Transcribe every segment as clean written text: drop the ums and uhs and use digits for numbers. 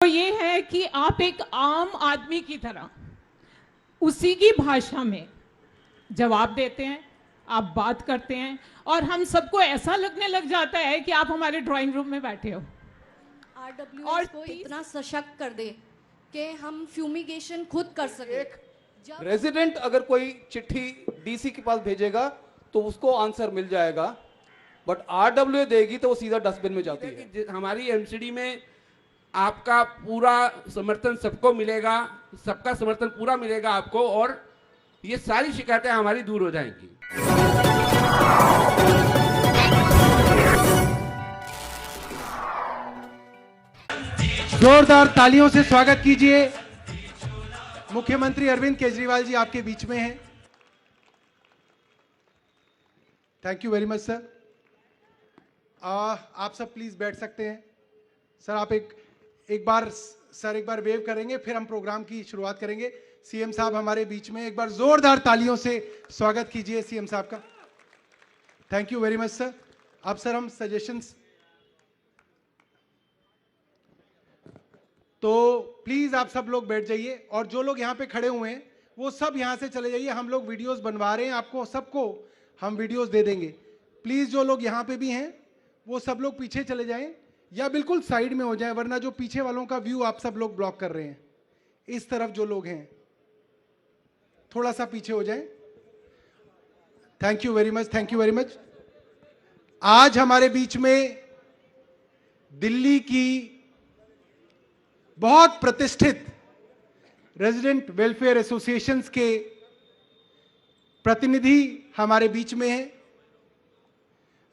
तो ये है कि आप एक आम आदमी की तरह उसी की भाषा में जवाब देते हैं, आप बात करते हैं और हम सबको ऐसा लगने लग जाता है कि आप हमारे ड्राइंग रूम में बैठे हो। आरडब्ल्यूएस को इतना सशक्त कर दे कि हम फ्यूमिगेशन खुद कर सके। एक रेजिडेंट अगर कोई चिट्ठी डीसी के पास भेजेगा तो उसको आंसर मिल जाएगा, बट आरडब्ल्यूए देगी तो वो सीधा डस्टबिन में जाती है। हमारी एमसीडी में आपका पूरा समर्थन सबको मिलेगा, सबका समर्थन पूरा मिलेगा आपको, और ये सारी शिकायतें हमारी दूर हो जाएंगी। जोरदार तालियों से स्वागत कीजिए। मुख्यमंत्री अरविंद केजरीवाल जी आपके बीच में हैं। Thank you very much sir. आप सब प्लीज बैठ सकते हैं। सर आप एक बार वेव करेंगे, फिर हम प्रोग्राम की शुरुआत करेंगे। सीएम साहब हमारे बीच में, एक बार जोरदार तालियों से स्वागत कीजिए सीएम साहब का। Thank you very much sir. अब सर हम सजेशंस, तो प्लीज आप सब लोग बैठ जाइए और जो लोग यहाँ पे खड़े हुए हैं वो सब यहाँ से चले जाइए। हम लोग वीडियोस बनवा रहे हैं, आपको सबको हम वीडियोस दे देंगे। प्लीज जो लोग यहाँ पे भी हैं वो सब लोग पीछे चले जाएं या बिल्कुल साइड में हो जाएं, वरना जो पीछे वालों का व्यू आप सब लोग ब्लॉक कर रहे हैं। इस तरफ जो लोग हैं थोड़ा सा पीछे हो जाएं। Thank you very much, thank you very much. आज हमारे बीच में दिल्ली की बहुत प्रतिष्ठित रेजिडेंट वेलफेयर एसोसिएशंस के प्रतिनिधि हमारे बीच में हैं।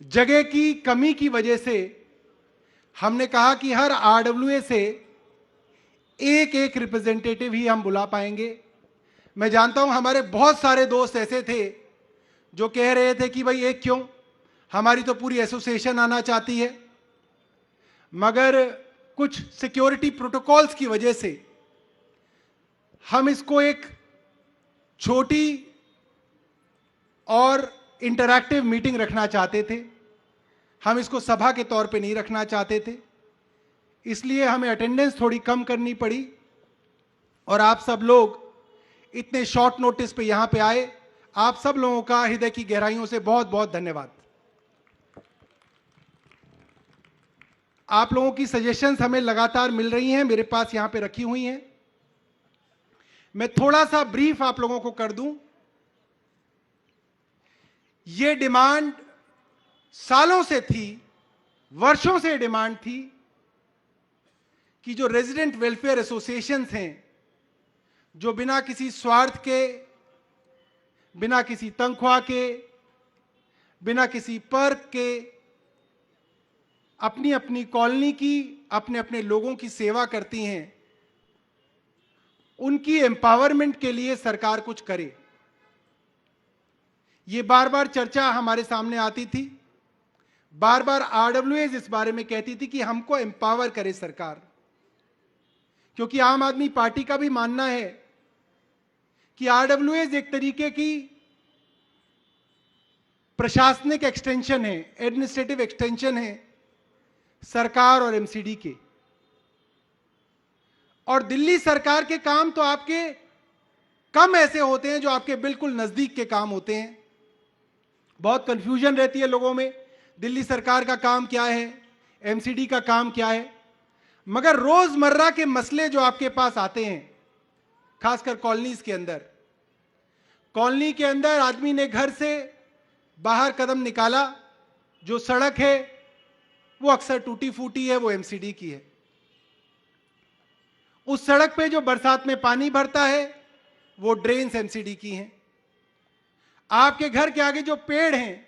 जगह की कमी की वजह से हमने कहा कि हर आरडब्ल्यूए से एक रिप्रेजेंटेटिव ही हम बुला पाएंगे। मैं जानता हूं हमारे बहुत सारे दोस्त ऐसे थे जो कह रहे थे कि भाई एक क्यों, हमारी तो पूरी एसोसिएशन आना चाहती है, मगर कुछ सिक्योरिटी प्रोटोकॉल्स की वजह से हम इसको एक छोटी और इंटरैक्टिव मीटिंग रखना चाहते थे। हम इसको सभा के तौर पे नहीं रखना चाहते थे, इसलिए हमें अटेंडेंस थोड़ी कम करनी पड़ी और आप सब लोग इतने शॉर्ट नोटिस पे यहां पे आए। आप सब लोगों का हृदय की गहराइयों से बहुत बहुत धन्यवाद। आप लोगों की सजेशंस हमें लगातार मिल रही हैं, मेरे पास यहां पे रखी हुई हैं। मैं थोड़ा सा ब्रीफ आप लोगों को कर दूं। ये डिमांड सालों से थी, वर्षों से डिमांड थी कि जो रेजिडेंट वेलफेयर एसोसिएशंस हैं, जो बिना किसी स्वार्थ के, बिना किसी तनख्वाह के, बिना किसी पर्क के अपनी अपनी कॉलोनी की, अपने अपने लोगों की सेवा करती हैं, उनकी एम्पावरमेंट के लिए सरकार कुछ करे। ये बार बार चर्चा हमारे सामने आती थी, बार बार आरडब्ल्यूएस इस बारे में कहती थी कि हमको एम्पावर करे सरकार, क्योंकि आम आदमी पार्टी का भी मानना है कि आरडब्ल्यूएस एक तरीके की प्रशासनिक एक्सटेंशन है, एडमिनिस्ट्रेटिव एक्सटेंशन है सरकार और एमसीडी के। और दिल्ली सरकार के काम तो आपके कम ऐसे होते हैं जो आपके बिल्कुल नजदीक के काम होते हैं। बहुत कंफ्यूजन रहती है लोगों में, दिल्ली सरकार का काम क्या है, एमसीडी का काम क्या है। मगर रोजमर्रा के मसले जो आपके पास आते हैं, खासकर कॉलोनीज के अंदर, कॉलोनी के अंदर आदमी ने घर से बाहर कदम निकाला, जो सड़क है वो अक्सर टूटी फूटी है, वो एमसीडी की है। उस सड़क पे जो बरसात में पानी भरता है वो ड्रेन्स एमसीडी की हैं। आपके घर के आगे जो पेड़ हैं,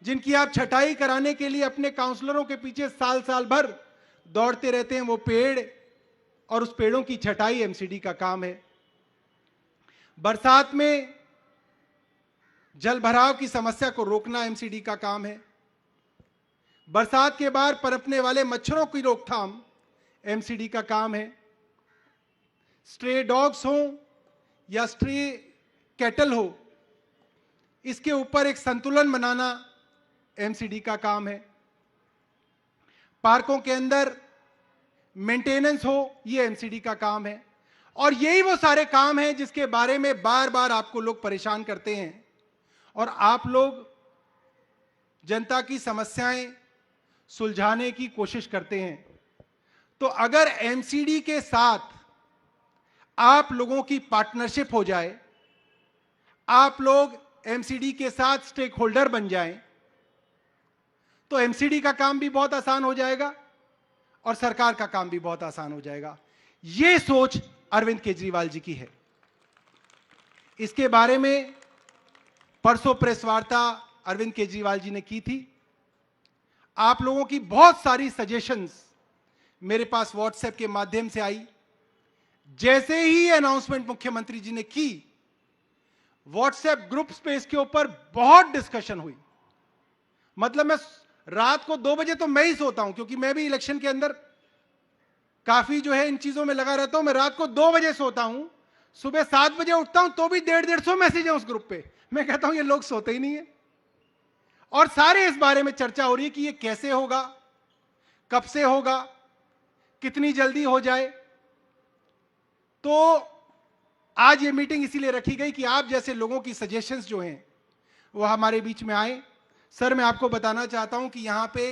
जिनकी आप छटाई कराने के लिए अपने काउंसलरों के पीछे साल साल भर दौड़ते रहते हैं, वो पेड़ और उस पेड़ों की छटाई एमसीडी का काम है। बरसात में जल भराव की समस्या को रोकना एमसीडी का काम है। बरसात के बाद पनपने वाले मच्छरों की रोकथाम एमसीडी का काम है। स्ट्रे डॉग्स हो या स्ट्रे कैटल हो, इसके ऊपर एक संतुलन बनाना एमसीडी का काम है। पार्कों के अंदर मेंटेनेंस हो, ये एमसीडी का काम है। और यही वो सारे काम हैं जिसके बारे में बार बार आपको लोग परेशान करते हैं और आप लोग जनता की समस्याएं सुलझाने की कोशिश करते हैं। तो अगर एमसीडी के साथ आप लोगों की पार्टनरशिप हो जाए, आप लोग एमसीडी के साथ स्टेक होल्डर बन जाएं, तो एमसीडी का काम भी बहुत आसान हो जाएगा और सरकार का काम भी बहुत आसान हो जाएगा। यह सोच अरविंद केजरीवाल जी की है। इसके बारे में परसों प्रेस वार्ता अरविंद केजरीवाल जी ने की थी। आप लोगों की बहुत सारी सजेशंस मेरे पास व्हाट्सएप के माध्यम से आई। जैसे ही अनाउंसमेंट मुख्यमंत्री जी ने की, व्हाट्सएप ग्रुप स्पेस के ऊपर बहुत डिस्कशन हुई। मतलब मैं रात को 2 बजे तो मैं ही सोता हूं, क्योंकि मैं भी इलेक्शन के अंदर काफी जो है इन चीजों में लगा रहता हूं। मैं रात को 2 बजे सोता हूं, सुबह 7 बजे उठता हूं, तो भी 150-150 मैसेज है उस ग्रुप पे। मैं कहता हूं ये लोग सोते ही नहीं है। और सारे इस बारे में चर्चा हो रही है कि ये कैसे होगा, कब से होगा, कितनी जल्दी हो जाए। तो आज ये मीटिंग इसीलिए रखी गई कि आप जैसे लोगों की सजेशंस जो हैं वो हमारे बीच में आए। सर, मैं आपको बताना चाहता हूं कि यहां पे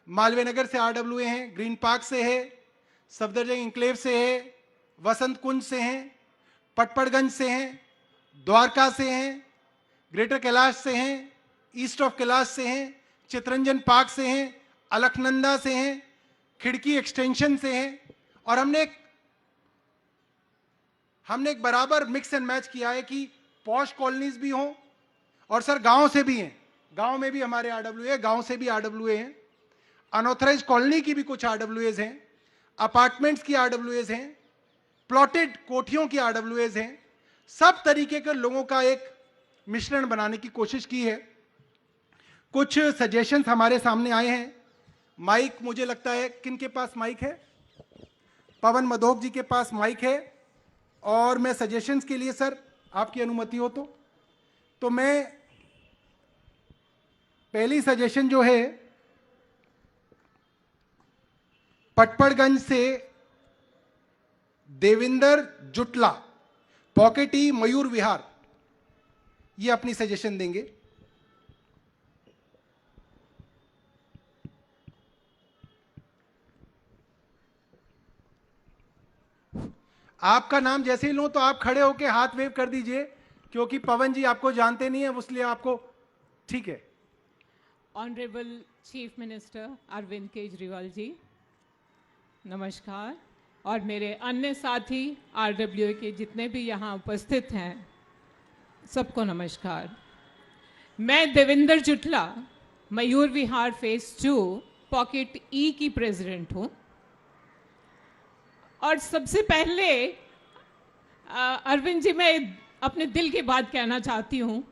मालवीय नगर से आरडब्ल्यूए हैं, ग्रीन पार्क से है, सफदरजंग इंक्लेव से है, वसंत कुंज से हैं, पटपड़गंज से हैं, द्वारका से हैं, ग्रेटर कैलाश से हैं, ईस्ट ऑफ कैलाश से हैं, चितरंजन पार्क से हैं, अलकनंदा से हैं, खिड़की एक्सटेंशन से हैं। और हमने एक बराबर मिक्स एंड मैच किया है कि पॉश कॉलोनीज भी हों और सर गांव से भी हैं। गांव में भी हमारे आरडब्ल्यूए, गांव से भी आरडब्ल्यूए हैं, अनऑथराइज्ड कॉलोनी की भी कुछ आरडब्ल्यूएज हैं, अपार्टमेंट्स की आरडब्ल्यूएज हैं, प्लॉटेड कोठियों की आरडब्ल्यूएज हैं। सब तरीके के लोगों का एक मिश्रण बनाने की कोशिश की है। कुछ सजेशंस हमारे सामने आए हैं। माइक, मुझे लगता है किन के पास माइक है? पवन मधोक जी के पास माइक है। और मैं सजेशंस के लिए सर आपकी अनुमति हो तो मैं पहली सजेशन जो है पटपड़गंज से देविंदर जुटला, पॉकेट ई मयूर विहार, ये अपनी सजेशन देंगे। आपका नाम जैसे ही लूं तो आप खड़े होकर हाथ वेव कर दीजिए, क्योंकि पवन जी आपको जानते नहीं है, इसलिए आपको ठीक है। Honourable chief minister Arvind Kejriwal ji, नमस्कार। और मेरे अन्य साथी आरडब्ल्यूए के जितने भी यहाँ उपस्थित हैं, सबको नमस्कार। मैं देविंदर जुटला, मयूर विहार फेज 2 पॉकेट ई की प्रेसिडेंट हूँ। और सबसे पहले अरविंद जी, मैं अपने दिल की बात कहना चाहती हूँ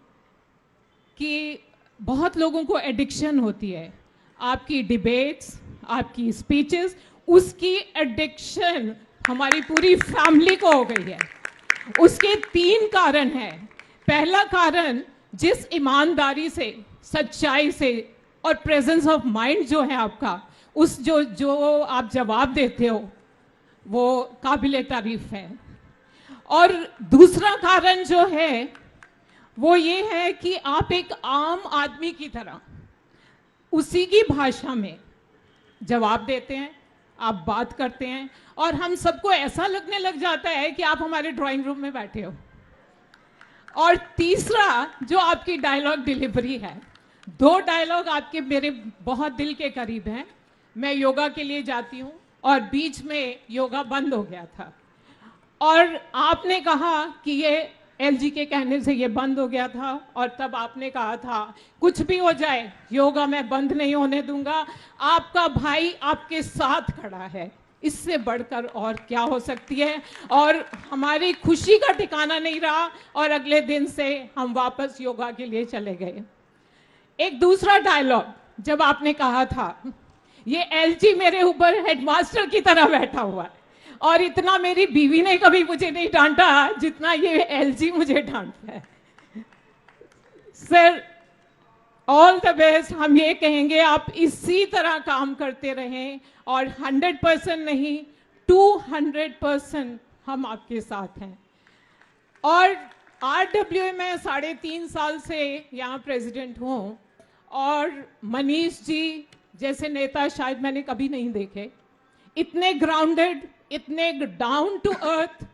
कि बहुत लोगों को एडिक्शन होती है आपकी डिबेट्स, आपकी स्पीचेस, उसकी एडिक्शन हमारी पूरी फैमिली को हो गई है। उसके 3 कारण हैं। पहला कारण, जिस ईमानदारी से, सच्चाई से और प्रेजेंस ऑफ माइंड जो है आपका, उस जो आप जवाब देते हो वो काबिले तारीफ है। और दूसरा कारण जो है वो ये है कि आप एक आम आदमी की तरह उसी की भाषा में जवाब देते हैं, आप बात करते हैं, और हम सबको ऐसा लगने लग जाता है कि आप हमारे ड्राइंग रूम में बैठे हो। और तीसरा, जो आपकी डायलॉग डिलीवरी है, 2 डायलॉग आपके मेरे बहुत दिल के करीब हैं। मैं योगा के लिए जाती हूँ और बीच में योगा बंद हो गया था, और आपने कहा कि ये एलजी के कहने से ये बंद हो गया था, और तब आपने कहा था कुछ भी हो जाए योगा मैं बंद नहीं होने दूंगा। आपका भाई आपके साथ खड़ा है, इससे बढ़कर और क्या हो सकती है। और हमारी खुशी का ठिकाना नहीं रहा, और अगले दिन से हम वापस योगा के लिए चले गए। एक दूसरा डायलॉग, जब आपने कहा था ये एलजी मेरे ऊपर हेडमास्टर की तरह बैठा हुआ है, और इतना मेरी बीवी ने कभी मुझे नहीं डांटा जितना ये एलजी मुझे डांटता है। Sir, all the best. हम ये कहेंगे आप इसी तरह काम करते रहें और 100% नहीं 200% हम आपके साथ हैं। और RWA में 3.5 साल से यहाँ प्रेसिडेंट हूँ और मनीष जी जैसे नेता शायद मैंने कभी नहीं देखे, इतने ग्राउंडेड, इतने डाउन टू अर्थ,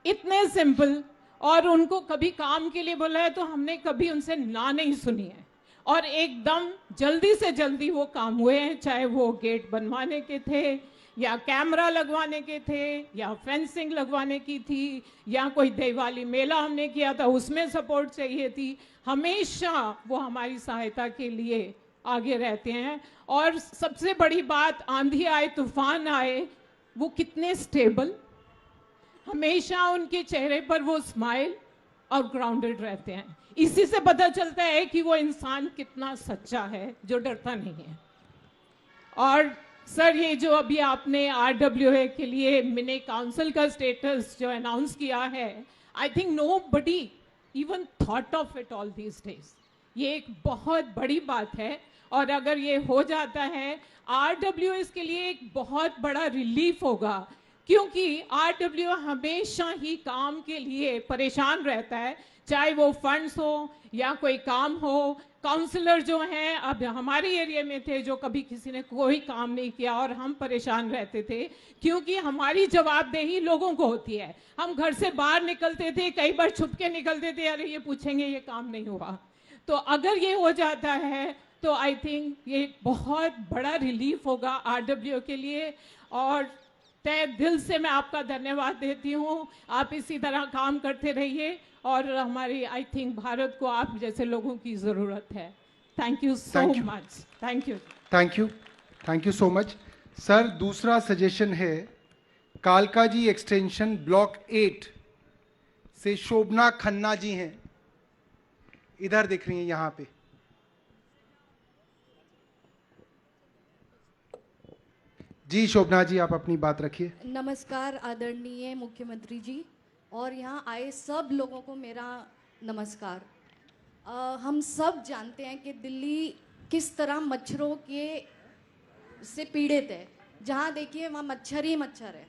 इतने सिंपल, और उनको कभी काम के लिए बोला है तो हमने कभी उनसे ना नहीं सुनी है और एकदम जल्दी से जल्दी वो काम हुए हैं, चाहे वो गेट बनवाने के थे या कैमरा लगवाने के थे या फेंसिंग लगवाने की थी या कोई दिवाली मेला हमने किया था उसमें सपोर्ट चाहिए थी, हमेशा वो हमारी सहायता के लिए आगे रहते हैं। और सबसे बड़ी बात, आंधी आए तूफान आए वो कितने स्टेबल, हमेशा उनके चेहरे पर वो स्माइल और ग्राउंडेड रहते हैं। इसी से पता चलता है कि वो इंसान कितना सच्चा है जो डरता नहीं है। और सर ये जो अभी आपने RWA के लिए मिनी काउंसिल का स्टेटस जो अनाउंस किया है, I think nobody even thought of it all these days. ये एक बहुत बड़ी बात है और अगर ये हो जाता है RWA के लिए एक बहुत बड़ा रिलीफ होगा, क्योंकि RWA हमेशा ही काम के लिए परेशान रहता है, चाहे वो फंड्स हो या कोई काम हो। काउंसलर जो हैं अब हमारे एरिया में थे जो कभी किसी ने कोई काम नहीं किया और हम परेशान रहते थे क्योंकि हमारी जवाबदेही लोगों को होती है। हम घर से बाहर निकलते थे, कई बार छुप के निकलते थे, अरे ये पूछेंगे ये काम नहीं हुआ। तो अगर ये हो जाता है तो आई थिंक ये बहुत बड़ा रिलीफ होगा RWA के लिए और तहे दिल से मैं आपका धन्यवाद देती हूँ। आप इसी तरह काम करते रहिए और हमारी आई थिंक भारत को आप जैसे लोगों की ज़रूरत है। Thank you so much. Thank you. Thank you, thank you so much sir. दूसरा सजेशन है कालका जी एक्सटेंशन ब्लॉक 8 से शोभना खन्ना जी हैं, इधर दिख रही हैं यहाँ पे। जी शोभना जी आप अपनी बात रखिए। नमस्कार आदरणीय मुख्यमंत्री जी और यहाँ आए सब लोगों को मेरा नमस्कार। हम सब जानते हैं कि दिल्ली किस तरह मच्छरों के से पीड़ित है, जहाँ देखिए वहाँ मच्छर ही मच्छर है।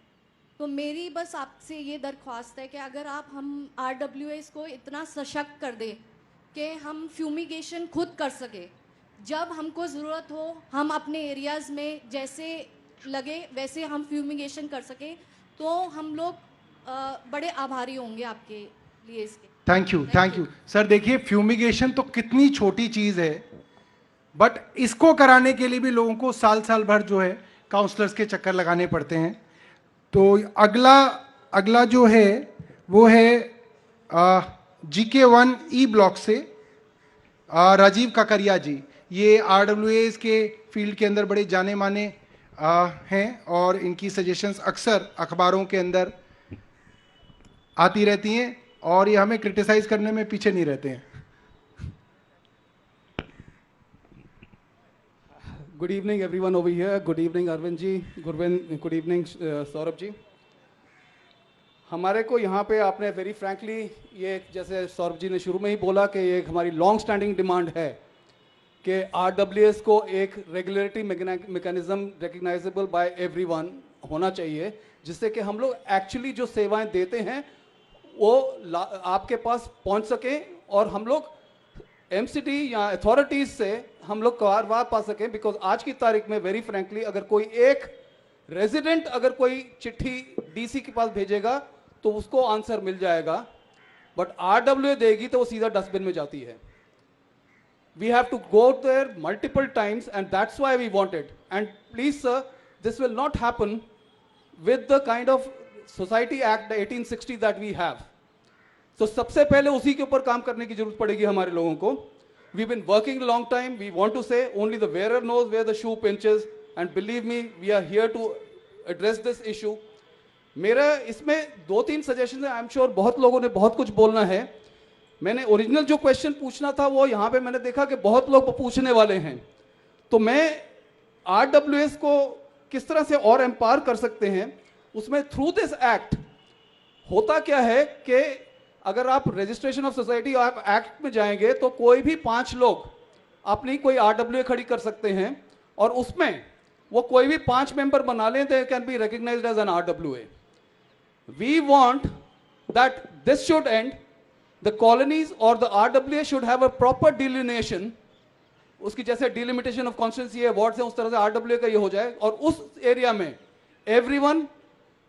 तो मेरी बस आपसे ये दरख्वास्त है कि अगर आप हम RWAs को इतना सशक्त कर दें कि हम फ्यूमिगेशन खुद कर सके, जब हमको ज़रूरत हो हम अपने एरियाज़ में जैसे लगे वैसे हम फ्यूमिगेशन कर सके, तो हम लोग बड़े आभारी होंगे आपके लिए इसके। Thank you, thank you sir. देखिए फ्यूमिगेशन तो कितनी छोटी चीज़ है, बट इसको कराने के लिए भी लोगों को साल साल भर जो है काउंसलर्स के चक्कर लगाने पड़ते हैं। तो अगला जो है वो है GK1 E ब्लॉक से राजीव काकरिया जी। ये RWAs के फील्ड के अंदर बड़े जाने माने हैं और इनकी सजेशंस अक्सर अखबारों के अंदर आती रहती हैं और ये हमें क्रिटिसाइज करने में पीछे नहीं रहते हैं। Good evening everyone over here. Good evening Arvind ji, good evening Saurabh ji. हमारे को यहाँ पे आपने वेरी फ्रैंकली ये जैसे सौरभ जी ने शुरू में ही बोला कि ये एक हमारी लॉन्ग स्टैंडिंग डिमांड है कि RWAs को एक regulatory mechanism recognisable by everyone होना चाहिए, जिससे कि हम लोग एक्चुअली जो सेवाएं देते हैं वो आपके पास पहुंच सके और हम लोग MCD या अथॉरिटीज से हम लोग कार्रवाई पा सकें। बिकॉज आज की तारीख में वेरी फ्रैंकली अगर कोई एक रेजिडेंट अगर कोई चिट्ठी DC के पास भेजेगा तो उसको आंसर मिल जाएगा, बट RWA देगी तो वो सीधा डस्टबिन में जाती है। We have to go there multiple times and that's why we want it. And please sir, this will not happen with the kind of Society Act 1860 that we have. So सबसे पहले उसी के ऊपर काम करने की जरूरत पड़ेगी हमारे लोगों को। We've been working a long time. We want to say only the wearer knows where the shoe pinches, and believe me, we are here to address this issue. मेरा इसमें 2-3 सजेशन है। आई एम श्योर बहुत लोगों ने बहुत कुछ बोलना है। मैंने ओरिजिनल जो क्वेश्चन पूछना था वो यहाँ पे मैंने देखा कि बहुत लोग पूछने वाले हैं, तो मैं RWAs को किस तरह से और एम्पावर कर सकते हैं उसमें थ्रू दिस एक्ट होता क्या है कि अगर आप रजिस्ट्रेशन ऑफ सोसाइटी एक्ट में जाएंगे तो कोई भी 5 लोग अपनी कोई RWA खड़ी कर सकते हैं और उसमें वो कोई भी 5 मेंबर बना लें, they can be recognised as an RWA. We want that this should end. The colonies or the RWA should have a proper delineation. उसकी जैसे delimitation of constituency है, wards है, उस तरह से RWA का ये हो जाए और उस एरिया में everyone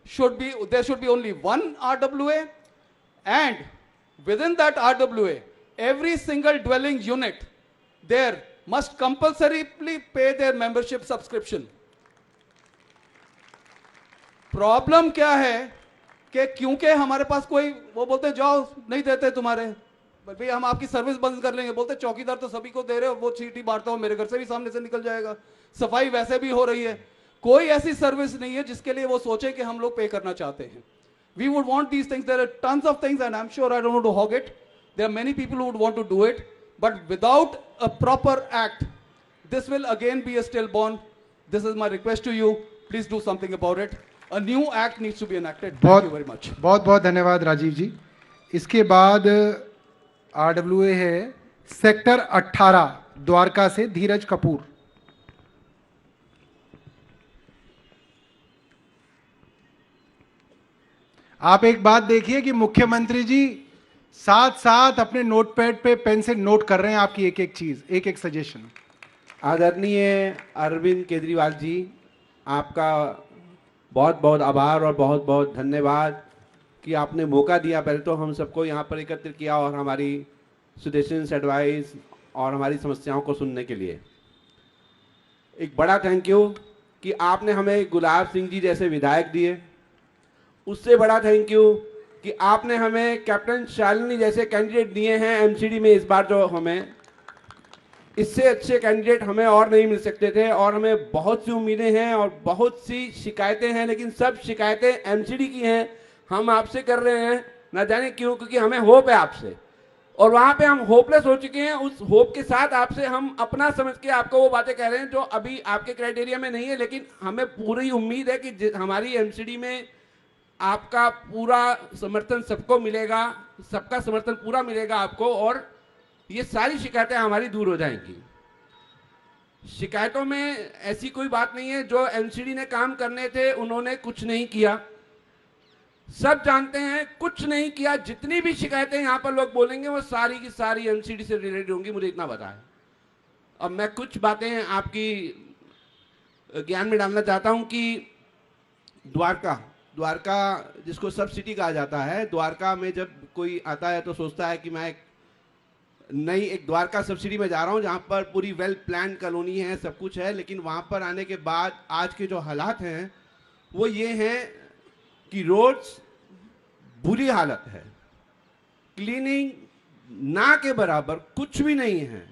should be, there should be only one RWA, and within that RWA every single dwelling unit there must compulsorily pay their membership subscription. Problem क्या है कि क्योंकि हमारे पास कोई, वो बोलते हैं जाओ नहीं देते तुम्हारे भाई, हम आपकी सर्विस बंद कर लेंगे. बोलते चौकीदार तो सभी को दे रहे हो, वो चीटी बांटता हो, मेरे घर से भी सामने से निकल जाएगा, सफाई वैसे भी हो रही है. कोई ऐसी सर्विस नहीं है जिसके लिए वो सोचे कि हम लोग पे करना चाहते हैं. We would want these things, there are tons of things and I am sure I don't want to hog it. There are many people who would want to do it, but without a proper act this will again be a stillborn. This is my request to you. Please do something about it. A new act needs to be enacted. Thank you very much. बहुत बहुत धन्यवाद राजीव जी. इसके बाद RWA है sector 18 Dwarka से धीरज कपूर. आप एक बात देखिए कि मुख्यमंत्री जी साथ साथ अपने नोटपैड पे पेन से नोट कर रहे हैं आपकी एक एक चीज, एक एक सजेशन. आदरणीय अरविंद केजरीवाल जी, आपका बहुत बहुत आभार और बहुत बहुत धन्यवाद कि आपने मौका दिया. पहले तो हम सबको यहाँ पर एकत्रित किया और हमारी सजेशंस, एडवाइस और हमारी समस्याओं को सुनने के लिए. एक बड़ा थैंक यू कि आपने हमें गुलाब सिंह जी जैसे विधायक दिए. उससे बड़ा थैंक यू कि आपने हमें कैप्टन शालिनी जैसे कैंडिडेट दिए हैं एमसीडी में इस बार. जो हमें इससे अच्छे कैंडिडेट हमें और नहीं मिल सकते थे. और हमें बहुत सी उम्मीदें हैं और बहुत सी शिकायतें हैं, लेकिन सब शिकायतें एमसीडी की हैं. हम आपसे कर रहे हैं, ना जाने क्यों, क्योंकि हमें होप है आपसे, और वहाँ पे हम होपलेस हो चुके हैं. उस होप के साथ आपसे हम अपना समझ के आपको वो बातें कह रहे हैं जो अभी आपके क्राइटेरिया में नहीं है, लेकिन हमें पूरी उम्मीद है कि हमारी एमसीडी में आपका पूरा समर्थन सबको मिलेगा, सबका समर्थन पूरा मिलेगा आपको, और ये सारी शिकायतें हमारी दूर हो जाएंगी. शिकायतों में ऐसी कोई बात नहीं है. जो एमसीडी ने काम करने थे उन्होंने कुछ नहीं किया, सब जानते हैं, कुछ नहीं किया. जितनी भी शिकायतें यहाँ पर लोग बोलेंगे वो सारी की सारी एमसीडी से रिलेटेड होंगी, मुझे इतना पता है. अब मैं कुछ बातें आपकी ज्ञान में डालना चाहता हूँ कि द्वारका जिसको सब सिटी कहा जाता है, द्वारका में जब कोई आता है तो सोचता है कि मैं एक द्वारका सब्सिडी में जा रहा हूँ जहाँ पर पूरी वेल प्लान कॉलोनी है, सब कुछ है. लेकिन वहाँ पर आने के बाद आज के जो हालात हैं वो ये हैं कि रोड्स बुरी हालत है, क्लीनिंग ना के बराबर कुछ भी नहीं है,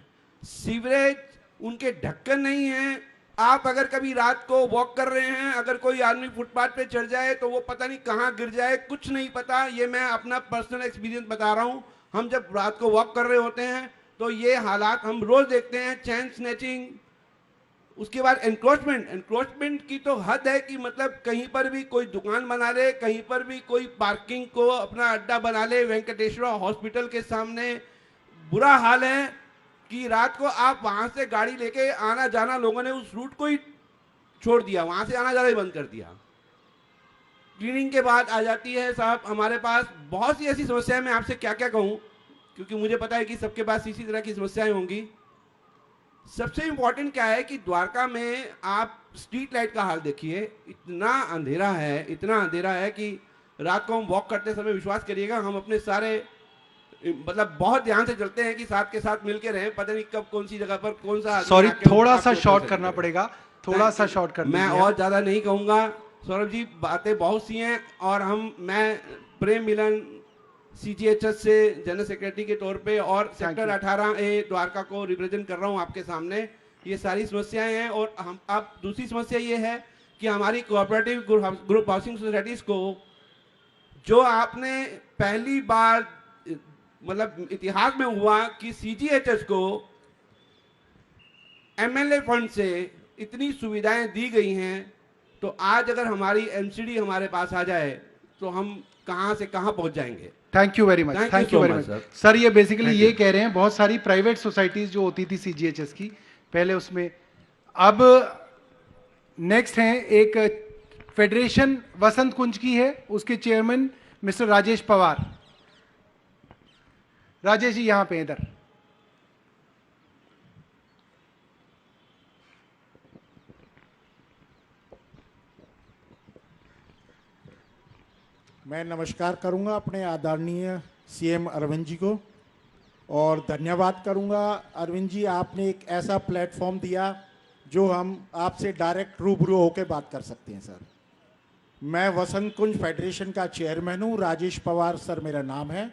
सीवरेज उनके ढक्कन नहीं है. आप अगर कभी रात को वॉक कर रहे हैं, अगर कोई आदमी फुटपाथ पे चढ़ जाए तो वो पता नहीं कहाँ गिर जाए, कुछ नहीं पता. ये मैं अपना पर्सनल एक्सपीरियंस बता रहा हूँ. हम जब रात को वॉक कर रहे होते हैं तो ये हालात हम रोज देखते हैं. चैन स्नैचिंग, उसके बाद एनक्रोचमेंट की तो हद है कि मतलब कहीं पर भी कोई दुकान बना ले, कहीं पर भी कोई पार्किंग को अपना अड्डा बना ले. वेंकटेश्वर हॉस्पिटल के सामने बुरा हाल है कि रात को आप वहाँ से गाड़ी लेके आना जाना, लोगों ने उस रूट को ही छोड़ दिया, वहाँ से आना जाना ही बंद कर दिया. क्लीनिंग के बाद आ जाती है साहब हमारे पास बहुत सी ऐसी समस्याएं. मैं आपसे क्या क्या कहूँ, क्योंकि मुझे पता है कि सबके पास इसी तरह की समस्याएं होंगी. सबसे इम्पोर्टेंट क्या है कि द्वारका में आप स्ट्रीट लाइट का हाल देखिए. इतना अंधेरा है कि रात को हम वॉक करते समय, विश्वास करिएगा, हम अपने सारे मतलब बहुत ध्यान से चलते हैं कि साथ के साथ मिलके रहें. पता नहीं कब कौन सी जगह पर कौन सा. सॉरी, थोड़ा सा शॉर्ट करना पड़ेगा, थोड़ा सा शॉर्ट करना. मैं और ज़्यादा नहीं कहूँगा सौरभ जी, बातें बहुत सी हैं. और मैं प्रेम मिलन CGHS से जनरल सेक्रेटरी के तौर पे और सेक्टर 18A द्वारका को रिप्रेजेंट कर रहा हूँ आपके सामने. ये सारी समस्याएं हैं. और हम अब दूसरी समस्या ये है कि हमारी कोऑपरेटिव ग्रुप हाउसिंग सोसाइटीज़ को, जो आपने पहली बार मतलब इतिहास में हुआ कि CGHS को MLA फंड से इतनी सुविधाएं दी गई हैं, तो आज अगर हमारी एमसीडी हमारे पास आ जाए तो हम कहाँ से कहाँ पहुंच जाएंगे। Thank you very much, Thank you thank you so very much, much sir. Sir. ये बेसिकली Thank ये you. कह रहे हैं बहुत सारी प्राइवेट सोसाइटीज जो होती थी सीजीएचएस की पहले, उसमें अब नेक्स्ट हैं एक फेडरेशन वसंत कुंज की है, उसके चेयरमैन मिस्टर राजेश पवार। राजेश जी यहां पे इधर। मैं नमस्कार करूंगा अपने आदरणीय सीएम अरविंद जी को और धन्यवाद करूंगा अरविंद जी, आपने एक ऐसा प्लेटफॉर्म दिया जो हम आपसे डायरेक्ट रूबरू होकर बात कर सकते हैं। सर मैं वसंत कुंज फेडरेशन का चेयरमैन हूं, राजेश पवार सर मेरा नाम है,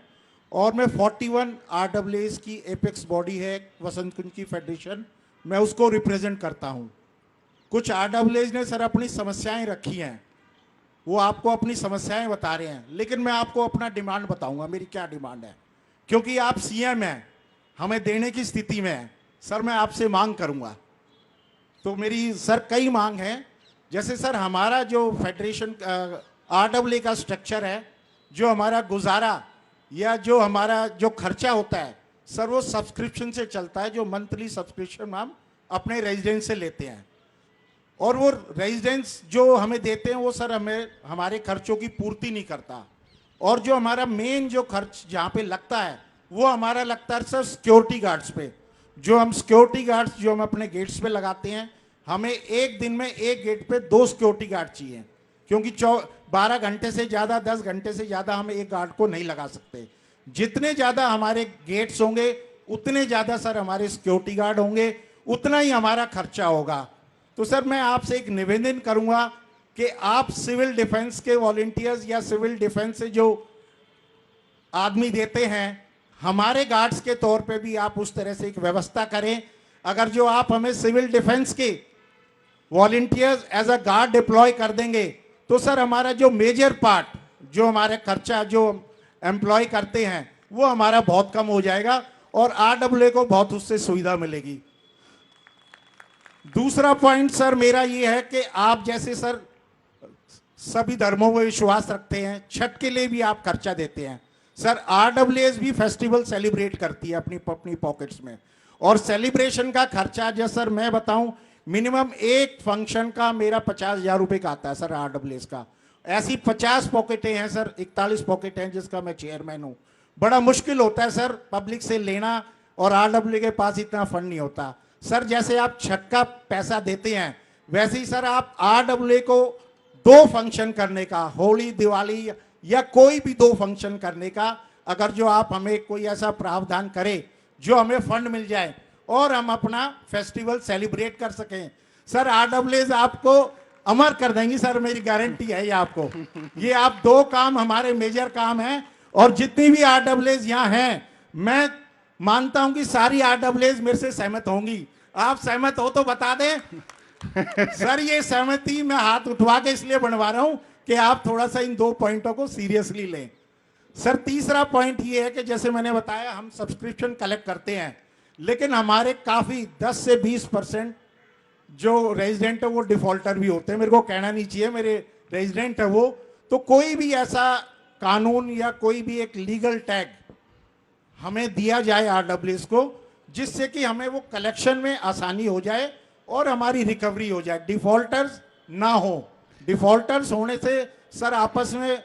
और मैं 41 आरडब्ल्यूएस की एपेक्स बॉडी है वसंत कुंज की फेडरेशन, मैं उसको रिप्रेजेंट करता हूं। कुछ आरडब्ल्यूएस ने सर अपनी समस्याएं रखी हैं, वो आपको अपनी समस्याएं बता रहे हैं, लेकिन मैं आपको अपना डिमांड बताऊंगा मेरी क्या डिमांड है, क्योंकि आप सीएम हैं, हमें देने की स्थिति में है। सर मैं आपसे मांग करूंगा, तो मेरी सर कई मांग है। जैसे सर हमारा जो फेडरेशन आरडब्ल्यू का स्ट्रक्चर है, जो हमारा गुजारा या जो हमारा जो खर्चा होता है सर, वो सब्सक्रिप्शन से चलता है, जो मंथली सब्सक्रिप्शन हम अपने रेजिडेंस से लेते हैं, और वो रेजिडेंस जो हमें देते हैं वो सर हमें हमारे खर्चों की पूर्ति नहीं करता। और जो हमारा मेन जो खर्च जहाँ पे लगता है वो हमारा लगता है सर सिक्योरिटी गार्ड्स पे, जो हम सिक्योरिटी गार्ड्स जो हम अपने गेट्स पे लगाते हैं, हमें एक दिन में एक गेट पे 2 सिक्योरिटी गार्ड चाहिए, क्योंकि 12 घंटे से ज़्यादा 10 घंटे से ज़्यादा हम एक गार्ड को नहीं लगा सकते। जितने ज़्यादा हमारे गेट्स होंगे उतने ज़्यादा सर हमारे सिक्योरिटी गार्ड होंगे, उतना ही हमारा खर्चा होगा। तो सर मैं आपसे एक निवेदन करूंगा कि आप सिविल डिफेंस के वॉलंटियर्स या सिविल डिफेंस से जो आदमी देते हैं, हमारे गार्ड्स के तौर पे भी आप उस तरह से एक व्यवस्था करें। अगर जो आप हमें सिविल डिफेंस के volunteers as a guard deploy कर देंगे तो सर हमारा जो मेजर पार्ट जो हमारे खर्चा जो एम्प्लॉय करते हैं वो हमारा बहुत कम हो जाएगा और आरडब्ल्यूए को बहुत उससे सुविधा मिलेगी। दूसरा पॉइंट सर मेरा ये है कि आप जैसे सर सभी धर्मों में विश्वास रखते हैं, छठ के लिए भी आप खर्चा देते हैं। सर आरडब्ल्यूएस भी फेस्टिवल सेलिब्रेट करती है अपनी अपनी पॉकेट्स में, और सेलिब्रेशन का खर्चा जो सर मैं बताऊं मिनिमम एक फंक्शन का मेरा 50,000 रुपये का आता है सर आरडब्ल्यूएस का। ऐसी 50 पॉकेटें हैं सर, 41 पॉकेट हैं जिसका मैं चेयरमैन हूं। बड़ा मुश्किल होता है सर पब्लिक से लेना, और आरडब्ल्यू के पास इतना फंड नहीं होता। सर जैसे आप छठ का पैसा देते हैं वैसे ही सर आप आरडब्ल्यू को 2 फंक्शन करने का, होली दिवाली या कोई भी 2 फंक्शन करने का, अगर जो आप हमें कोई ऐसा प्रावधान करें जो हमें फंड मिल जाए और हम अपना फेस्टिवल सेलिब्रेट कर सकें, सर आरडब्ल्यूएस आपको अमर कर देंगी सर, मेरी गारंटी है ये आपको। ये आप 2 काम हमारे मेजर काम हैं, और जितनी भी आरडब्ल्यूएस यहाँ हैं मैं मानता हूं कि सारी आरडब्ल्यूएस मेरे से सहमत होंगी। आप सहमत हो तो बता दें। सर ये सहमति मैं हाथ उठवा के इसलिए बनवा रहा हूं कि आप थोड़ा सा इन 2 पॉइंटों को सीरियसली लें। सर तीसरा पॉइंट ये है कि जैसे मैंने बताया हम सब्सक्रिप्शन कलेक्ट करते हैं, लेकिन हमारे काफ़ी 10 से 20% जो रेजिडेंट है वो डिफॉल्टर भी होते हैं। मेरे को कहना नहीं चाहिए, मेरे रेजिडेंट है वो। तो कोई भी ऐसा कानून या कोई भी एक लीगल टैग हमें दिया जाए आरडब्ल्यूएस को, जिससे कि हमें वो कलेक्शन में आसानी हो जाए और हमारी रिकवरी हो जाए, डिफॉल्टर्स ना हो। डिफॉल्टर्स होने से सर आपस में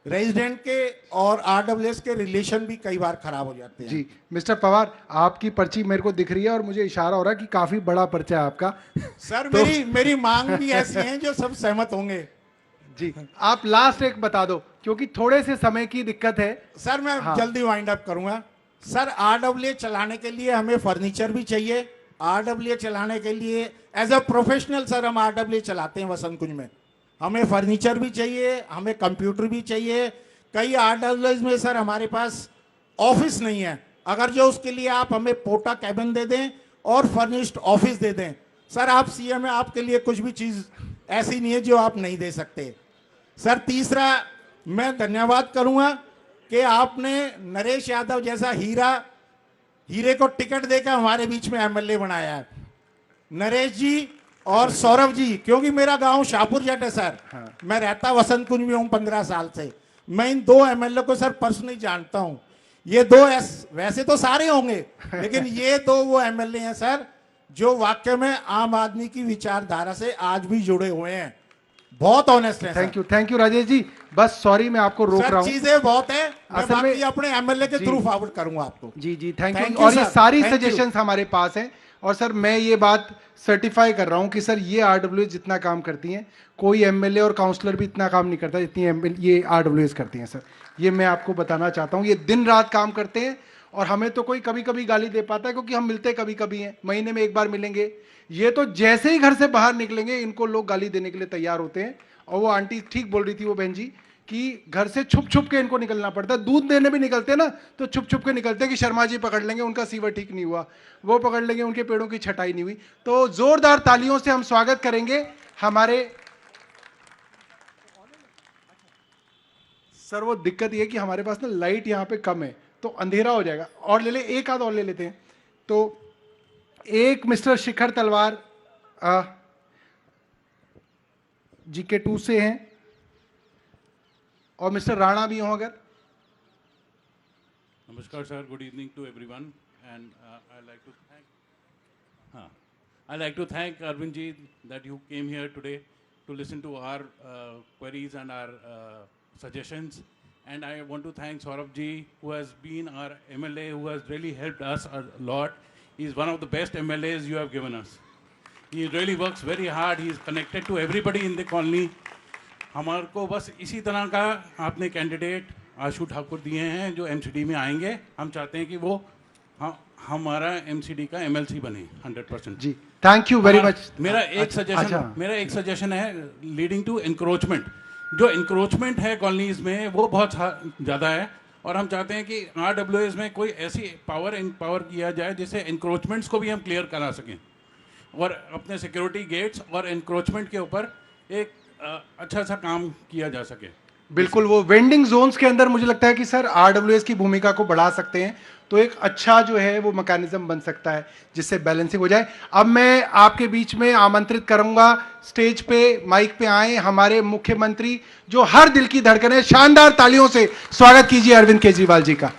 रेजिडेंट के और आरडब्ल्यूएस के रिलेशन भी कई बार खराब हो जाते हैं। जी मिस्टर पवार, आपकी पर्ची मेरे को दिख रही है और मुझे इशारा हो रहा है कि काफी बड़ा पर्चा है आपका। सर तो मेरी मांग भी ऐसी है जो सब सहमत होंगे। जी आप लास्ट एक बता दो, क्योंकि थोड़े से समय की दिक्कत है। सर मैं जल्दी वाइंड अप करूंगा। सर आरडब्ल्यूए चलाने के लिए हमें फर्नीचर भी चाहिए। आरडब्ल्यूए चलाने के लिए एज अ प्रोफेशनल सर हम आरडब्ल्यूए चलाते हैं वसंत कुंज में, हमें फर्नीचर भी चाहिए, हमें कंप्यूटर भी चाहिए। कई आरडब्ल्यूएस में सर हमारे पास ऑफिस नहीं है, अगर जो उसके लिए आप हमें पोटा कैबिन दे दें और फर्निश्ड ऑफिस दे दें। सर आप सीएम है, आपके लिए कुछ भी चीज़ ऐसी नहीं है जो आप नहीं दे सकते। सर तीसरा मैं धन्यवाद करूंगा कि आपने नरेश यादव जैसा हीरे को टिकट देकर हमारे बीच में एमएलए बनाया है। नरेश जी और सौरभ जी, क्योंकि मेरा गांव शाहपुर जट है सर, मैं रहता वसंत कुंज में हूं 15 साल से, मैं इन 2 एमएलए को सर पर्सनली जानता हूं। ये 2 वैसे तो सारे होंगे लेकिन ये 2 वो एमएलए हैं सर जो वाकई में आम आदमी की विचारधारा से आज भी जुड़े हुए हैं, बहुत ऑनेस्ट है। Thank you Rajesh ji. बस सॉरी मैं आपको रोक रहा हूँ, चीजें बहुत है, मैं असल में बाकी अपने एमएलए के थ्रू फॉरवर्ड करूंगा आपको। जी जी थैंक Thank यू। you, और ये sir. सारी Thank you. सजेशंस हमारे पास हैं और सर मैं ये बात सर्टिफाई कर रहा हूँ कि सर ये आरडब्ल्यूएस जितना काम करती हैं कोई एमएलए और काउंसलर भी इतना काम नहीं करता जितनी ये आरडब्ल्यूएस करती हैं सर। ये मैं आपको बताना चाहता हूँ, ये दिन रात काम करते हैं और हमें तो कोई कभी कभी गाली दे पाता है क्योंकि हम मिलते कभी कभी हैं, महीने में 1 बार मिलेंगे। ये तो जैसे ही घर से बाहर निकलेंगे इनको लोग गाली देने के लिए तैयार होते हैं। और वो आंटी ठीक बोल रही थी वो बहन जी कि घर से छुप छुप के इनको निकलना पड़ता है। दूध देने भी निकलते हैं ना तो छुप छुप के निकलते हैं कि शर्मा जी पकड़ लेंगे, उनका सीवर ठीक नहीं हुआ, वो पकड़ लेंगे, उनके पेड़ों की छटाई नहीं हुई। तो जोरदार तालियों से हम स्वागत करेंगे हमारे सर। वो दिक्कत ये है कि हमारे पास ना लाइट यहाँ पे कम है तो अंधेरा हो जाएगा। और ले ले, एक आध और ले लेते हैं। तो एक मिस्टर शिखर तलवार GK2 से हैं और मिस्टर राणा भी हों अगर। Namaskar, sir. Good evening to everyone. And I like to thank Arvind ji that you came here today to listen to our queries and our suggestions. And I want to thank Saurabh ji, who has been our MLA, who has really helped us a lot. He is one of the best MLAs you have given us. He really works very hard. He is connected to everybody in the colony. हमारे को बस इसी तरह का आपने candidate आशु ठाकुर दिए हैं जो एमसीडी में आएंगे। हम चाहते हैं कि वो हमारा एमसीडी का एमएलसी बने 100%। जी थैंक यू वेरी मच। मेरा एक सजेशन है लीडिंग टू इंक्रोचमेंट। जो इंक्रोचमेंट है कॉलोनीज में वो बहुत ज़्यादा है और हम चाहते हैं कि आरडब्ल्यूएस में कोई ऐसी पावर किया जाए जिससे इंक्रोचमेंट्स को भी हम क्लियर करा सकें और अपने सिक्योरिटी गेट्स और इंक्रोचमेंट के ऊपर एक अच्छा सा काम किया जा सके। बिल्कुल, वो वेंडिंग जोन्स के अंदर मुझे लगता है कि सर आरडब्ल्यूएस की भूमिका को बढ़ा सकते हैं तो एक अच्छा जो है वो मैकेनिज्म बन सकता है जिससे बैलेंसिंग हो जाए। अब मैं आपके बीच में आमंत्रित करूंगा स्टेज पे माइक पे आए हमारे मुख्यमंत्री जो हर दिल की धड़कन है। शानदार तालियों से स्वागत कीजिए अरविंद केजरीवाल जी का।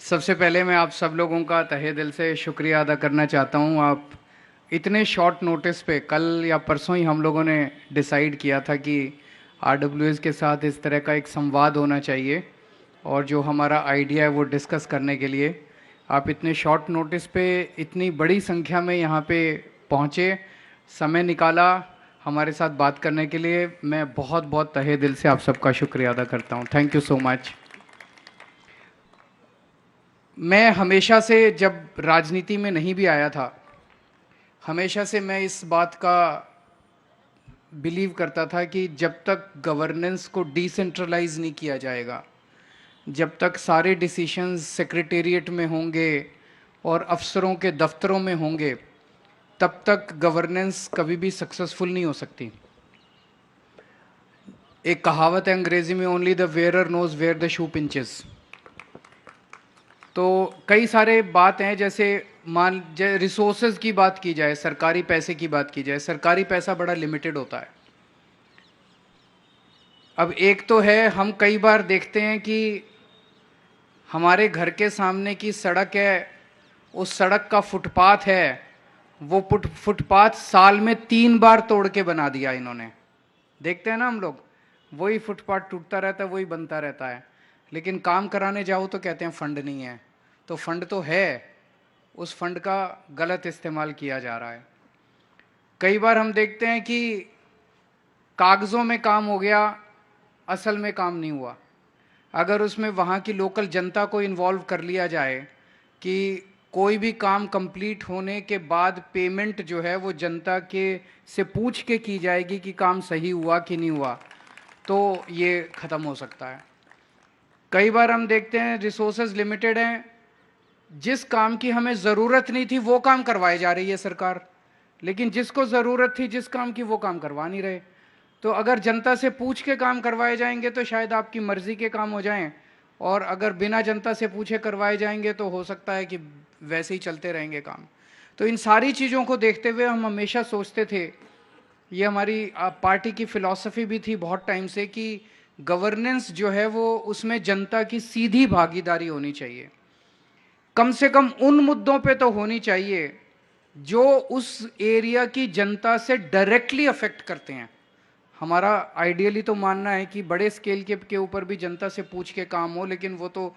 सबसे पहले मैं आप सब लोगों का तहे दिल से शुक्रिया अदा करना चाहता हूं। आप इतने शॉर्ट नोटिस पे, कल या परसों ही हम लोगों ने डिसाइड किया था कि आरडब्ल्यूएस के साथ इस तरह का एक संवाद होना चाहिए और जो हमारा आइडिया है वो डिस्कस करने के लिए आप इतने शॉर्ट नोटिस पे इतनी बड़ी संख्या में यहाँ पे पहुँचे, समय निकाला हमारे साथ बात करने के लिए। मैं बहुत बहुत तहे दिल से आप सबका शुक्रिया अदा करता हूँ। Thank you so much. मैं हमेशा से जब राजनीति में नहीं भी आया था, हमेशा से मैं इस बात का बिलीव करता था कि जब तक गवर्नेंस को डिसेंट्रलाइज नहीं किया जाएगा, जब तक सारे डिसीशंस सेक्रेटेरिएट में होंगे और अफसरों के दफ्तरों में होंगे, तब तक गवर्नेंस कभी भी सक्सेसफुल नहीं हो सकती। एक कहावत है अंग्रेजी में, only the wearer knows where the shoe pinches. तो कई सारे बात हैं, जैसे मान रिसोर्सेज की बात की जाए, सरकारी पैसे की बात की जाए, सरकारी पैसा बड़ा लिमिटेड होता है। अब एक तो है, हम कई बार देखते हैं कि हमारे घर के सामने की सड़क है, उस सड़क का फुटपाथ है, वो फुटपाथ साल में 3 बार तोड़ के बना दिया इन्होंने। देखते हैं ना हम लोग, वही फुटपाथ टूटता रहता है, वही बनता रहता है, लेकिन काम कराने जाओ तो कहते हैं फंड नहीं है। तो फंड तो है, उस फंड का गलत इस्तेमाल किया जा रहा है। कई बार हम देखते हैं कि कागज़ों में काम हो गया, असल में काम नहीं हुआ। अगर उसमें वहाँ की लोकल जनता को इन्वॉल्व कर लिया जाए कि कोई भी काम कंप्लीट होने के बाद पेमेंट जो है वो जनता के से पूछ के की जाएगी कि काम सही हुआ कि नहीं हुआ, तो ये ख़त्म हो सकता है। कई बार हम देखते हैं रिसोर्सेज लिमिटेड हैं, जिस काम की हमें ज़रूरत नहीं थी वो काम करवाई जा रही है सरकार, लेकिन जिसको ज़रूरत थी जिस काम की वो काम करवा नहीं रहे। तो अगर जनता से पूछ के काम करवाए जाएंगे तो शायद आपकी मर्ज़ी के काम हो जाएं और अगर बिना जनता से पूछे करवाए जाएंगे तो हो सकता है कि वैसे ही चलते रहेंगे काम। तो इन सारी चीज़ों को देखते हुए हम हमेशा सोचते थे, ये हमारी पार्टी की फिलॉसफी भी थी बहुत टाइम से, कि गवर्नेंस जो है वो उसमें जनता की सीधी भागीदारी होनी चाहिए, कम से कम उन मुद्दों पे तो होनी चाहिए जो उस एरिया की जनता से डायरेक्टली अफेक्ट करते हैं। हमारा आइडियली तो मानना है कि बड़े स्केल के ऊपर भी जनता से पूछ के काम हो, लेकिन वो तो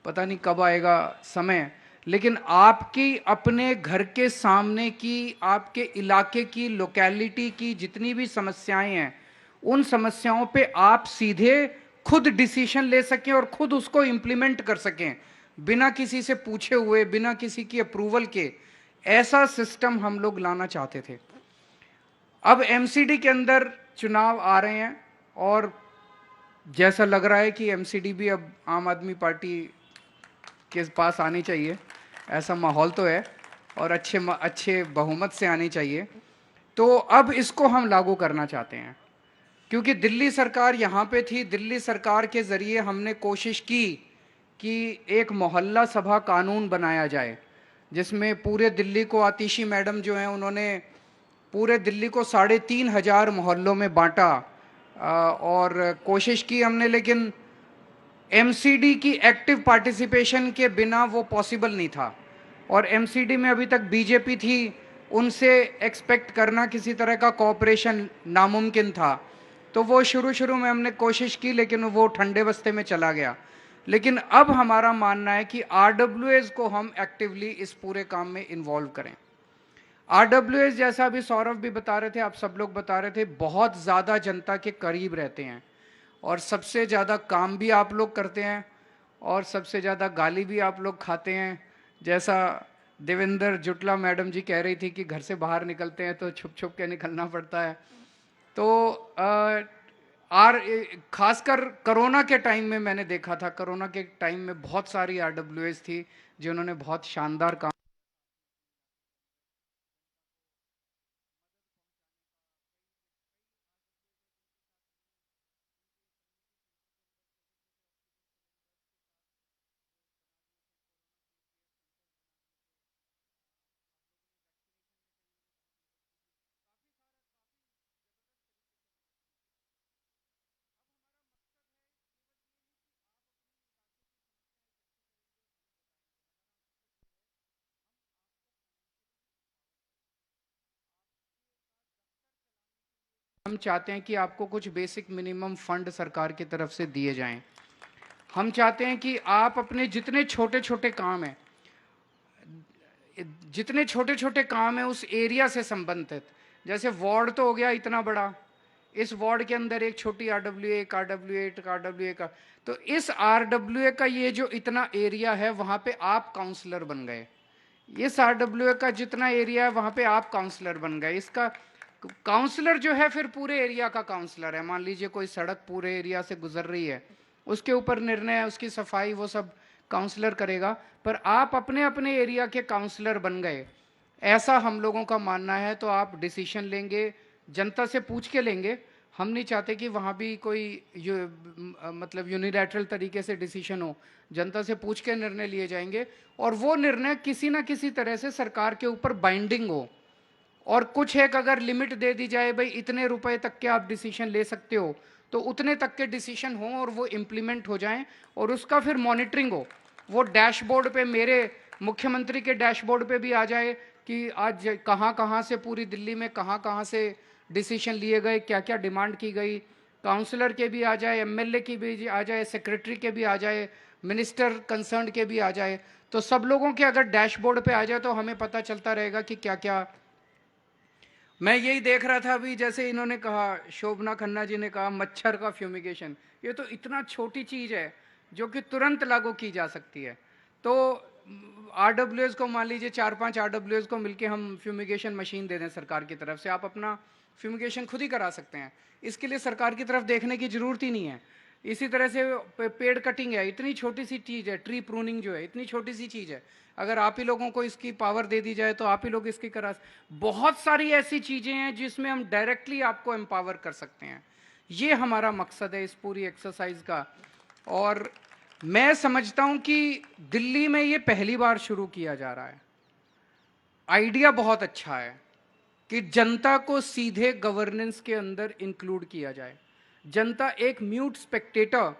पता नहीं कब आएगा समय। लेकिन आपकी अपने घर के सामने की, आपके इलाके की, लोकेलिटी की जितनी भी समस्याएं हैं, उन समस्याओं पे आप सीधे खुद डिसीजन ले सकें और खुद उसको इम्प्लीमेंट कर सकें बिना किसी से पूछे हुए, बिना किसी की अप्रूवल के। ऐसा सिस्टम हम लोग लाना चाहते थे। अब एमसीडी के अंदर चुनाव आ रहे हैं और जैसा लग रहा है कि एमसीडी भी अब आम आदमी पार्टी के पास आनी चाहिए, ऐसा माहौल तो है, और अच्छे बहुमत से आनी चाहिए। तो अब इसको हम लागू करना चाहते हैं, क्योंकि दिल्ली सरकार यहाँ पे थी। दिल्ली सरकार के ज़रिए हमने कोशिश की कि एक मोहल्ला सभा कानून बनाया जाए, जिसमें पूरे दिल्ली को, आतिशी मैडम जो हैं उन्होंने पूरे दिल्ली को 3,500 मोहल्लों में बांटा और कोशिश की हमने, लेकिन एमसीडी की एक्टिव पार्टिसिपेशन के बिना वो पॉसिबल नहीं था। और एमसीडी में अभी तक बीजेपी थी, उनसे एक्सपेक्ट करना किसी तरह का कोऑपरेशन नामुमकिन था। तो वो शुरू में हमने कोशिश की, लेकिन वो ठंडे बस्ते में चला गया। लेकिन अब हमारा मानना है कि आरडब्ल्यूएस को हम एक्टिवली इस पूरे काम में इन्वॉल्व करें। आरडब्ल्यूएस, जैसा अभी सौरभ भी बता रहे थे, आप सब लोग बता रहे थे, बहुत ज़्यादा जनता के करीब रहते हैं और सबसे ज़्यादा काम भी आप लोग करते हैं और सबसे ज़्यादा गाली भी आप लोग खाते हैं। जैसा देवेंद्र जुटला मैडम जी कह रही थी कि घर से बाहर निकलते हैं तो छुप छुप के निकलना पड़ता है। तो खासकर कोरोना के टाइम में मैंने देखा था, कोरोना के टाइम में बहुत सारी आरडब्ल्यूएस थी जिन्होंने बहुत शानदार काम। हम चाहते हैं कि आपको कुछ बेसिक मिनिमम फंड सरकार की तरफ से दिए जाएं। हम चाहते हैं कि आप अपने जितने छोटे छोटे काम हैं, उस एरिया से संबंधित, जैसे वार्ड तो हो गया इतना बड़ा, इस वार्ड के अंदर एक छोटी आरडब्ल्यूए, एक आरडब्ल्यूए, एक आरडब्ल्यूए का, तो इस आरडब्ल्यूए का ये जो इतना एरिया है वहाँ पे आप काउंसलर बन गए। इस आरडब्ल्यूए का जितना एरिया है वहाँ पे आप काउंसलर बन गए। इसका काउंसलर जो है फिर पूरे एरिया का काउंसलर है। मान लीजिए कोई सड़क पूरे एरिया से गुजर रही है, उसके ऊपर निर्णय, उसकी सफाई, वो सब काउंसलर करेगा, पर आप अपने अपने एरिया के काउंसलर बन गए, ऐसा हम लोगों का मानना है। तो आप डिसीजन लेंगे, जनता से पूछ के लेंगे। हम नहीं चाहते कि वहाँ भी कोई मतलब यूनिलैटरल तरीके से डिसीजन हो, जनता से पूछ के निर्णय लिए जाएंगे और वो निर्णय किसी ना किसी तरह से सरकार के ऊपर बाइंडिंग हो। और कुछ एक अगर लिमिट दे दी जाए, भाई इतने रुपए तक के आप डिसीजन ले सकते हो, तो उतने तक के डिसीजन हो और वो इम्प्लीमेंट हो जाएं और उसका फिर मॉनिटरिंग हो। वो डैशबोर्ड पे, मेरे मुख्यमंत्री के डैशबोर्ड पे भी आ जाए कि आज कहाँ कहाँ से पूरी दिल्ली में कहाँ से डिसीजन लिए गए, क्या क्या डिमांड की गई, काउंसलर के भी आ जाए, एमएलए की भी आ जाए, सेक्रेटरी के भी आ जाए, मिनिस्टर कंसर्न के भी आ जाए। तो सब लोगों के अगर डैशबोर्ड पे आ जाए तो हमें पता चलता रहेगा कि क्या क्या। मैं यही देख रहा था अभी, जैसे इन्होंने कहा, शोभना खन्ना जी ने कहा मच्छर का फ्यूमिगेशन, ये तो इतना छोटी चीज़ है जो कि तुरंत लागू की जा सकती है। तो आरडब्ल्यूएस को मान लीजिए 4-5 आरडब्ल्यूएस को मिलके हम फ्यूमिगेशन मशीन दे दें सरकार की तरफ से, आप अपना फ्यूमिगेशन खुद ही करा सकते हैं। इसके लिए सरकार की तरफ देखने की ज़रूरत ही नहीं है। इसी तरह से पेड़ कटिंग है, इतनी छोटी सी चीज़ है, ट्री प्रूनिंग जो है इतनी छोटी सी चीज़ है, अगर आप ही लोगों को इसकी पावर दे दी जाए तो आप ही लोग इसकी करा। बहुत सारी ऐसी चीज़ें हैं जिसमें हम डायरेक्टली आपको एम्पावर कर सकते हैं। ये हमारा मकसद है इस पूरी एक्सरसाइज का। और मैं समझता हूं कि दिल्ली में ये पहली बार शुरू किया जा रहा है। आइडिया बहुत अच्छा है कि जनता को सीधे गवर्नेंस के अंदर इंक्लूड किया जाए। जनता एक म्यूट स्पेक्टेटर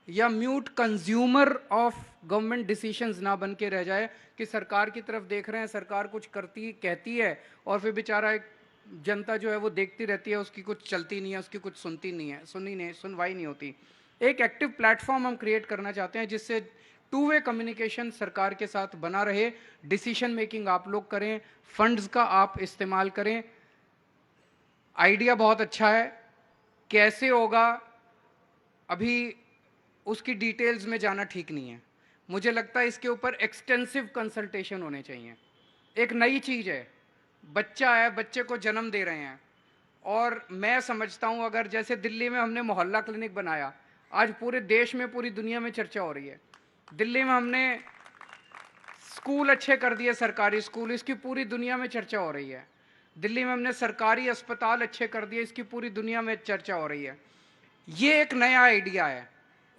या mute consumer of government decisions ना बन के रह जाए कि सरकार की तरफ देख रहे हैं, सरकार कुछ करती कहती है और फिर बेचारा एक जनता जो है वो देखती रहती है, उसकी कुछ चलती नहीं है, उसकी कुछ सुनती नहीं है, सुनवाई नहीं होती। एक एक्टिव प्लेटफॉर्म हम क्रिएट करना चाहते हैं जिससे टू वे कम्युनिकेशन सरकार के साथ बना रहे, डिसीजन मेकिंग आप लोग करें, फंड्स का आप इस्तेमाल करें। आइडिया बहुत अच्छा है, कैसे होगा अभी उसकी डिटेल्स में जाना ठीक नहीं है। मुझे लगता है इसके ऊपर एक्सटेंसिव कंसल्टेशन होने चाहिए। एक नई चीज़ है, बच्चा है, बच्चे को जन्म दे रहे हैं, और मैं समझता हूँ अगर जैसे दिल्ली में हमने मोहल्ला क्लिनिक बनाया, आज पूरे देश में पूरी दुनिया में चर्चा हो रही है। दिल्ली में हमने स्कूल अच्छे कर दिए, सरकारी स्कूल, इसकी पूरी दुनिया में चर्चा हो रही है। दिल्ली में हमने सरकारी अस्पताल अच्छे कर दिए, इसकी पूरी दुनिया में चर्चा हो रही है। ये एक नया आइडिया है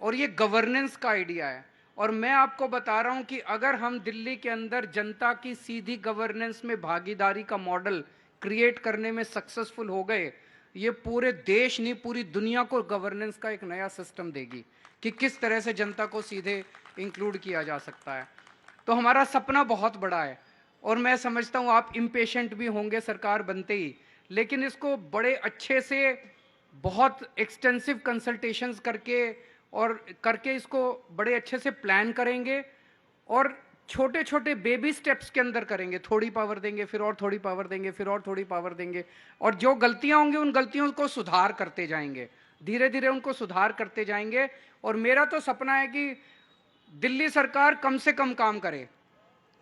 और ये गवर्नेंस का आइडिया है। और मैं आपको बता रहा हूं कि अगर हम दिल्ली के अंदर जनता की सीधी गवर्नेंस में भागीदारी का मॉडल क्रिएट करने में सक्सेसफुल हो गए, ये पूरे देश नहीं पूरी दुनिया को गवर्नेंस का एक नया सिस्टम देगी कि किस तरह से जनता को सीधे इंक्लूड किया जा सकता है। तो हमारा सपना बहुत बड़ा है और मैं समझता हूँ आप इम्पेशेंट भी होंगे सरकार बनते ही, लेकिन इसको बड़े अच्छे से बहुत एक्सटेंसिव कंसल्टेशंस करके इसको बड़े अच्छे से प्लान करेंगे और छोटे छोटे बेबी स्टेप्स के अंदर करेंगे। थोड़ी पावर देंगे, फिर और थोड़ी पावर देंगे, फिर और थोड़ी पावर देंगे, और जो गलतियां होंगी उन गलतियों को सुधार करते जाएंगे, धीरे धीरे उनको सुधार करते जाएंगे। और मेरा तो सपना है कि दिल्ली सरकार कम से कम काम करे,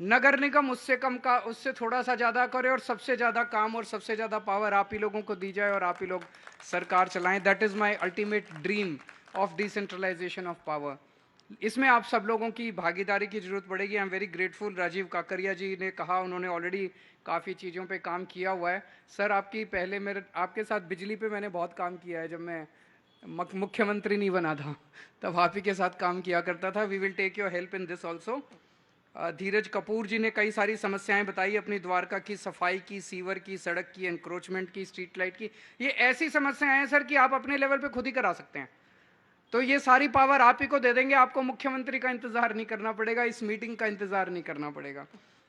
नगर निगम उससे थोड़ा सा ज़्यादा करे, और सबसे ज़्यादा काम और सबसे ज़्यादा पावर आप ही लोगों को दी जाए और आप ही लोग सरकार चलाएं। That is my ultimate dream of decentralisation of power. इसमें आप सब लोगों की भागीदारी की जरूरत पड़ेगी। I am very grateful, Rajiv Kakaria ji ने कहा, उन्होंने ऑलरेडी काफ़ी चीज़ों पे काम किया हुआ है। सर आपके साथ बिजली पे मैंने बहुत काम किया है, जब मैं मुख्यमंत्री नहीं बना था तब आप ही के साथ काम किया करता था। We will take your help in this also. Dheeraj Kapoor ji ने कई सारी समस्याएं बताई अपनी द्वारका की, सफाई की, सीवर की, सड़क की, एनक्रोचमेंट की, स्ट्रीट लाइट की। ये ऐसी समस्याएं हैं सर कि आप अपने लेवल पे खुद ही करा सकते हैं, तो ये सारी पावर आप ही को दे देंगे। आपको मुख्यमंत्री का इंतजार नहीं करना पड़ेगा, इस मीटिंग का इंतजार नहीं करना पड़ेगा।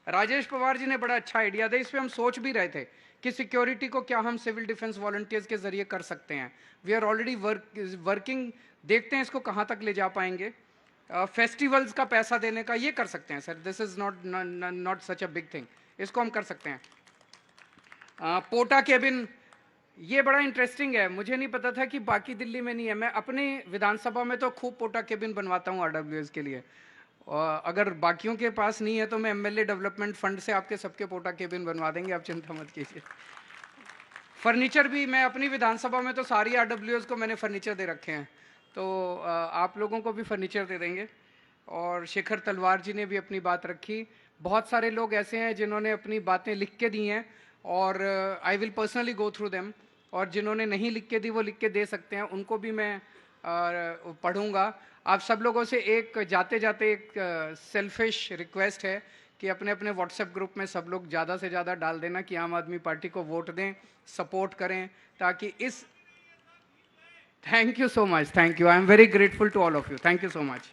राजेश पवार जी ने बड़ा अच्छा आइडिया दिया, इस पर हम सोच भी रहे थे कि सिक्योरिटी को क्या हम सिविल डिफेंस वॉलंटियर्स के जरिए कर सकते हैं। वी आर ऑलरेडी वर्किंग, देखते हैं इसको कहाँ तक ले जा पाएंगे। फेस्टिवल्स का पैसा देने का ये कर सकते हैं sir, this is not such a big thing, इसको हम कर सकते हैं। पोटा केबिन, ये बड़ा इंटरेस्टिंग है, मुझे नहीं पता था कि बाकी दिल्ली में नहीं है। मैं अपनी विधानसभा में तो खूब पोटा केबिन बनवाता हूँ आरडब्ल्यूएस के लिए, और अगर बाकियों के पास नहीं है तो मैं एमएलए डेवलपमेंट फंड से आपके सबके पोटा केबिन बनवा देंगे, आप चिंता मत कीजिए। फर्नीचर भी मैं अपनी विधानसभा में तो सारी आरडब्ल्यूएस को मैंने फर्नीचर दे रखे हैं, तो आप लोगों को भी फर्नीचर दे देंगे। और शेखर तलवार जी ने भी अपनी बात रखी। बहुत सारे लोग ऐसे हैं जिन्होंने अपनी बातें लिख के दी हैं और I will personally go through them, और जिन्होंने नहीं लिख के दी वो लिख के दे सकते हैं, उनको भी मैं पढ़ूंगा। आप सब लोगों से एक जाते जाते एक सेल्फिश रिक्वेस्ट है कि अपने अपने व्हाट्सएप ग्रुप में सब लोग ज़्यादा से ज़्यादा डाल देना कि आम आदमी पार्टी को वोट दें, सपोर्ट करें, ताकि इस thank you so much, thank you, I am very grateful to all of you, thank you so much.